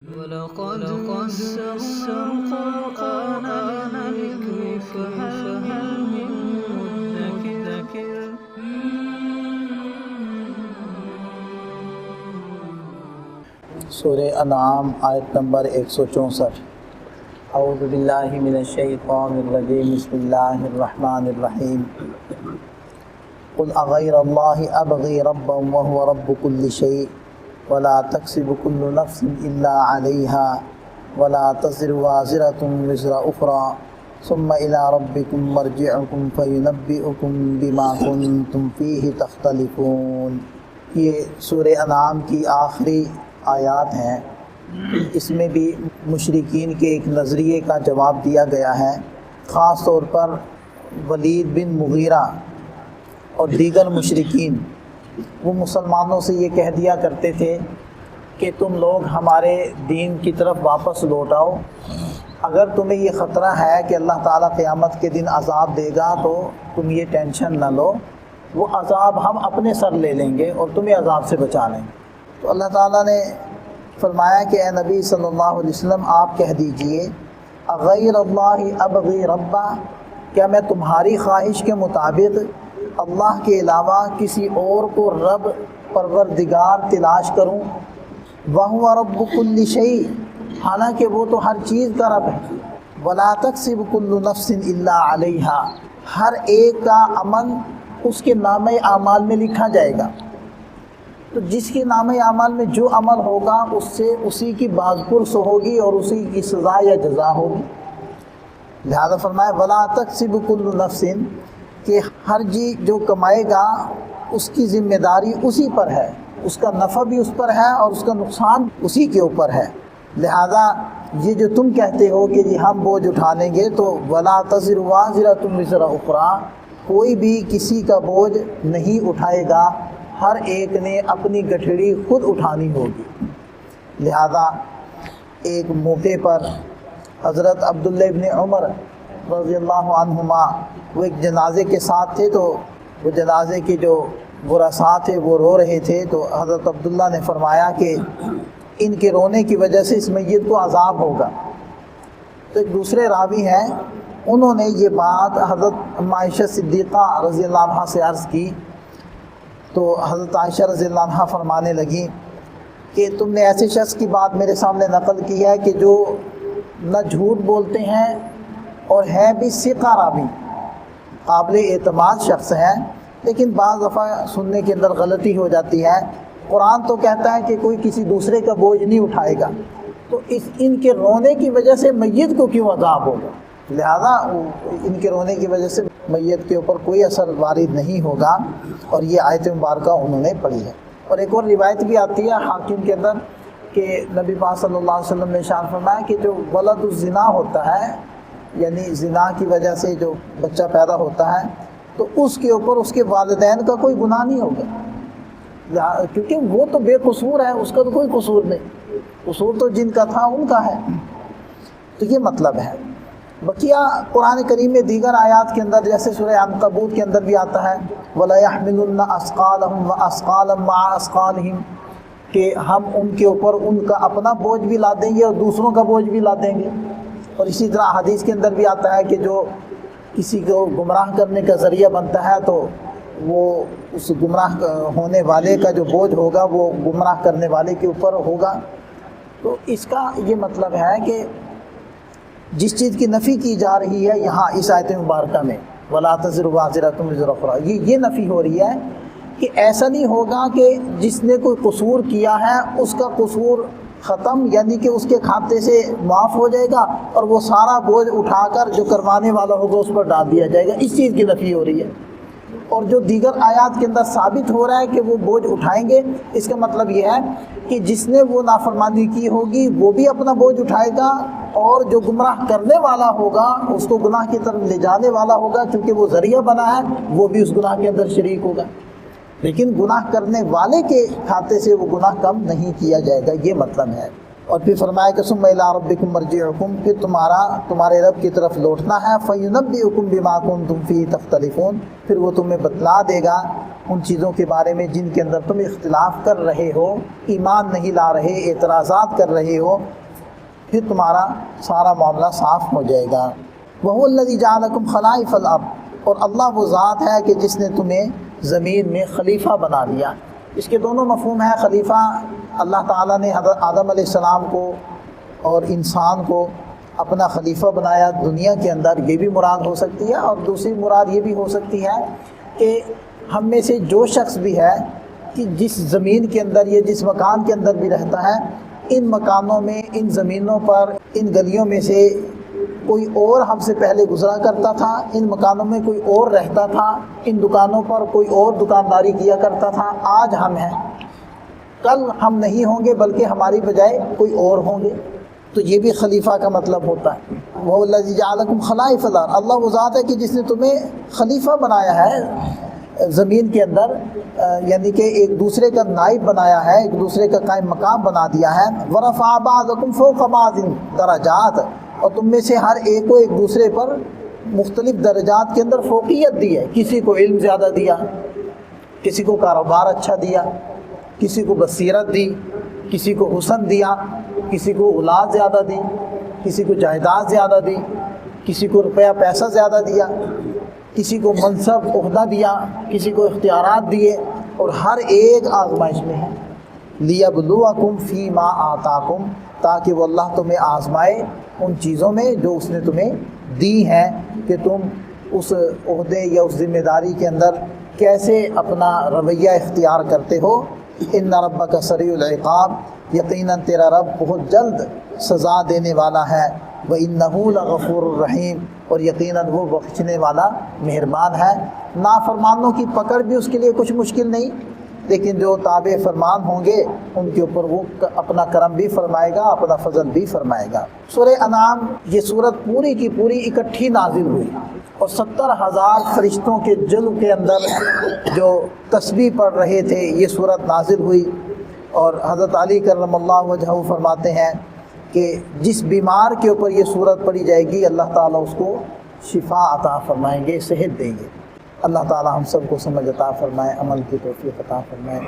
وَلَقَدْ يَسَّرْنَا الْقُرْآنَ لِلذِّكْرِ فَهَلْ مِن مُّدَّكِرٍ سورہ انعام آیت نمبر 164۔ اعوذ باللہ من الشیطان الرجیم، بسم اللہ الرحمن الرحیم۔ قل اغیر اللہ ابغی ربا وهو رب كل شیء ولا تکسب كل نفس الا علیہا ولا تزر وازرة وزر اخرى ثم الى ربکم مرجعکم فینبئکم بما کنتم فیہ تختلفون۔ یہ سورہ انعام کی آخری آیات ہیں۔ اس میں بھی مشرکین کے ایک نظریے کا جواب دیا گیا ہے، خاص طور پر ولید بن مغیرہ اور دیگر مشرکین۔ وہ مسلمانوں سے یہ کہہ دیا کرتے تھے کہ تم لوگ ہمارے دین کی طرف واپس لوٹ آؤ، اگر تمہیں یہ خطرہ ہے کہ اللہ تعالیٰ قیامت کے دن عذاب دے گا تو تم یہ ٹینشن نہ لو، وہ عذاب ہم اپنے سر لے لیں گے اور تمہیں عذاب سے بچا لیں گے۔ تو اللہ تعالیٰ نے فرمایا کہ اے نبی صلی اللہ علیہ وسلم آپ کہہ دیجئے اغیر اللہ ابغی ربا، کیا میں تمہاری خواہش کے مطابق اللہ کے علاوہ کسی اور کو رب پروردگار تلاش کروں؟ وَهُوَ رَبُّ كُلِّ شَيْءٍ، حالانکہ وہ تو ہر چیز کا رب ہے۔ وَلَا تَكْسِبُ كُلُّ نَفْسٍ إِلَّا عَلَيْهَا، ہر ایک کا عمل اس کے نامہ اعمال میں لکھا جائے گا۔ تو جس کے نامہ اعمال میں جو عمل ہوگا اس سے اسی کی باز پرس ہوگی اور اسی کی سزا یا جزا ہوگی۔ لہذا فرمایا وَلَا تَكْسِبُ كُلُّ نَفْسٍ، کہ ہر جی جو کمائے گا اس کی ذمہ داری اسی پر ہے، اس کا نفع بھی اس پر ہے اور اس کا نقصان اسی کے اوپر ہے۔ لہذا یہ جو تم کہتے ہو کہ جی ہم بوجھ اٹھا لیں گے، تو وَلَا تَزِرُ وَازِرَةٌ وِزْرَ أُخْرَىٰ، کوئی بھی کسی کا بوجھ نہیں اٹھائے گا، ہر ایک نے اپنی گٹھڑی خود اٹھانی ہوگی۔ لہذا ایک موقع پر حضرت عبداللہ ابن عمر رضی اللہ عنہما وہ ایک جنازے کے ساتھ تھے، تو وہ جنازے کے جو ورثاء تھے وہ رو رہے تھے، تو حضرت عبداللہ نے فرمایا کہ ان کے رونے کی وجہ سے اس میت کو عذاب ہوگا۔ تو ایک دوسرے راوی ہیں، انہوں نے یہ بات حضرت عائشہ صدیقہ رضی اللہ عنہ سے عرض کی، تو حضرت عائشہ رضی اللہ عنہ فرمانے لگیں کہ تم نے ایسے شخص کی بات میرے سامنے نقل کی ہے کہ جو نہ جھوٹ بولتے ہیں اور ہیں بھی ثقہ راوی، قابل اعتماد شخص ہیں، لیکن بعض دفعہ سننے کے اندر غلطی ہو جاتی ہے۔ قرآن تو کہتا ہے کہ کوئی کسی دوسرے کا بوجھ نہیں اٹھائے گا، تو ان کے رونے کی وجہ سے میت کو کیوں عذاب ہوگا؟ لہذا ان کے رونے کی وجہ سے میت کے اوپر کوئی اثر وارد نہیں ہوگا، اور یہ آیت مبارکہ انہوں نے پڑھی ہے۔ اور ایک اور روایت بھی آتی ہے حاکم کے اندر کہ نبی پاک صلی اللہ علیہ وسلم نے ارشاد فرمایا کہ جو ولد الزنا ہوتا ہے، یعنی زنا کی وجہ سے جو بچہ پیدا ہوتا ہے، تو اس کے اوپر اس کے والدین کا کوئی گناہ نہیں ہوگا، کیونکہ وہ تو بے قصور ہے، اس کا تو کوئی قصور نہیں، قصور تو جن کا تھا ان کا ہے۔ تو یہ مطلب ہے۔ بقیہ قرآن کریم میں دیگر آیات کے اندر جیسے سورہ عنکبوت کے اندر بھی آتا ہے وَلَا يَحْمِلُنَّ أَثْقَالَهُمْ وَأَثْقَالًا مَعَ أَثْقَالِهِمْ، کہ ہم ان کے اوپر ان کا اپنا بوجھ بھی لا دیں گے اور دوسروں کا بوجھ بھی لا دیں گے۔ اور اسی طرح حدیث کے اندر بھی آتا ہے کہ جو کسی کو گمراہ کرنے کا ذریعہ بنتا ہے تو وہ اس گمراہ ہونے والے کا جو بوجھ ہوگا وہ گمراہ کرنے والے کے اوپر ہوگا۔ تو اس کا یہ مطلب ہے کہ جس چیز کی نفی کی جا رہی ہے یہاں اس آیت مبارکہ میں وَلَا تَزِرُ وَازِرَةٌ وِزْرَ أُخْرَىٰ، یہ نفی ہو رہی ہے کہ ایسا نہیں ہوگا کہ جس نے کوئی قصور کیا ہے اس کا قصور ختم، یعنی کہ اس کے کھاتے سے معاف ہو جائے گا اور وہ سارا بوجھ اٹھا کر جو کروانے والا ہوگا اس پر ڈال دیا جائے گا، اس چیز کی نفی ہو رہی ہے۔ اور جو دیگر آیات کے اندر ثابت ہو رہا ہے کہ وہ بوجھ اٹھائیں گے، اس کا مطلب یہ ہے کہ جس نے وہ نافرمانی کی ہوگی وہ بھی اپنا بوجھ اٹھائے گا، اور جو گمراہ کرنے والا ہوگا اس کو گناہ کی طرف لے جانے والا ہوگا، چونکہ وہ ذریعہ بنا ہے، وہ بھی اس گناہ کے اندر شریک ہوگا، لیکن گناہ کرنے والے کے کھاتے سے وہ گناہ کم نہیں کیا جائے گا، یہ مطلب ہے۔ اور پھر فرمایا کہ ثم الی ربکم مرجعکم، پھر تمہارے رب کی طرف لوٹنا ہے، فینبئکم بما کنتم فیہ تختلفون، پھر وہ تمہیں بتلا دے گا ان چیزوں کے بارے میں جن کے اندر تم اختلاف کر رہے ہو، ایمان نہیں لا رہے، اعتراضات کر رہے ہو، پھر تمہارا سارا معاملہ صاف ہو جائے گا۔ وَهُوَ الَّذِي جَعَلَكُمْ خَلَائِفَ الْأَرْضِ، اور اللہ وہ ذات ہے کہ جس نے تمہیں زمین میں خلیفہ بنا دیا۔ اس کے دونوں مفہوم ہیں۔ خلیفہ اللہ تعالیٰ نے حضرت آدم علیہ السلام کو اور انسان کو اپنا خلیفہ بنایا دنیا کے اندر، یہ بھی مراد ہو سکتی ہے، اور دوسری مراد یہ بھی ہو سکتی ہے کہ ہم میں سے جو شخص بھی ہے کہ جس زمین کے اندر یا جس مکان کے اندر بھی رہتا ہے، ان مکانوں میں، ان زمینوں پر، ان گلیوں میں سے کوئی اور ہم سے پہلے گزرا کرتا تھا، ان مکانوں میں کوئی اور رہتا تھا، ان دکانوں پر کوئی اور دکانداری کیا کرتا تھا، آج ہم ہیں، کل ہم نہیں ہوں گے بلکہ ہماری بجائے کوئی اور ہوں گے، تو یہ بھی خلیفہ کا مطلب ہوتا ہے۔ وہ الذی جعلکم خلائف الارض، اللہ وہ ذات ہے کہ جس نے تمہیں خلیفہ بنایا ہے زمین کے اندر، یعنی کہ ایک دوسرے کا نائب بنایا ہے، ایک دوسرے کا قائم مقام بنا دیا ہے۔ ورفع بعضکم فوق بعض درجات، اور تم میں سے ہر ایک کو ایک دوسرے پر مختلف درجات کے اندر فوقیت دی ہے، کسی کو علم زیادہ دیا، کسی کو کاروبار اچھا دیا، کسی کو بصیرت دی، کسی کو حسن دیا، کسی کو اولاد زیادہ دی، کسی کو جائیداد زیادہ دی، کسی کو روپیہ پیسہ زیادہ دیا، کسی کو منصب عہدہ دیا، کسی کو اختیارات دیے، اور ہر ایک آزمائش میں ہے۔ لیبلوکم فیما آتاکم، تاکہ وہ اللہ تمہیں آزمائے ان چیزوں میں جو اس نے تمہیں دی ہیں، کہ تم اس عہدے یا اس ذمہ داری کے اندر کیسے اپنا رویہ اختیار کرتے ہو۔ ان ربک سریع العقاب، یقیناً تیرا رب بہت جلد سزا دینے والا ہے۔ وَإِنَّهُ لَغَفُورٌ الرحیم، اور یقیناً وہ بخشنے والا مہربان ہے۔ نافرمانوں کی پکڑ بھی اس کے لیے کچھ مشکل نہیں، لیکن جو تابع فرمان ہوں گے ان کے اوپر وہ اپنا کرم بھی فرمائے گا، اپنا فضل بھی فرمائے گا۔ سورہ انعام یہ صورت پوری کی پوری اکٹھی نازل ہوئی، اور 70,000 فرشتوں کے جلو کے اندر جو تسبیح پڑھ رہے تھے یہ صورت نازل ہوئی۔ اور حضرت علی کرم اللہ وجہہ فرماتے ہیں کہ جس بیمار کے اوپر یہ صورت پڑھی جائے گی اللہ تعالیٰ اس کو شفا عطا فرمائیں گے، صحت دیں گے۔ اللہ تعالیٰ ہم سب کو سمجھ عطا فرمائے، عمل کی توفیق عطا فرمائے۔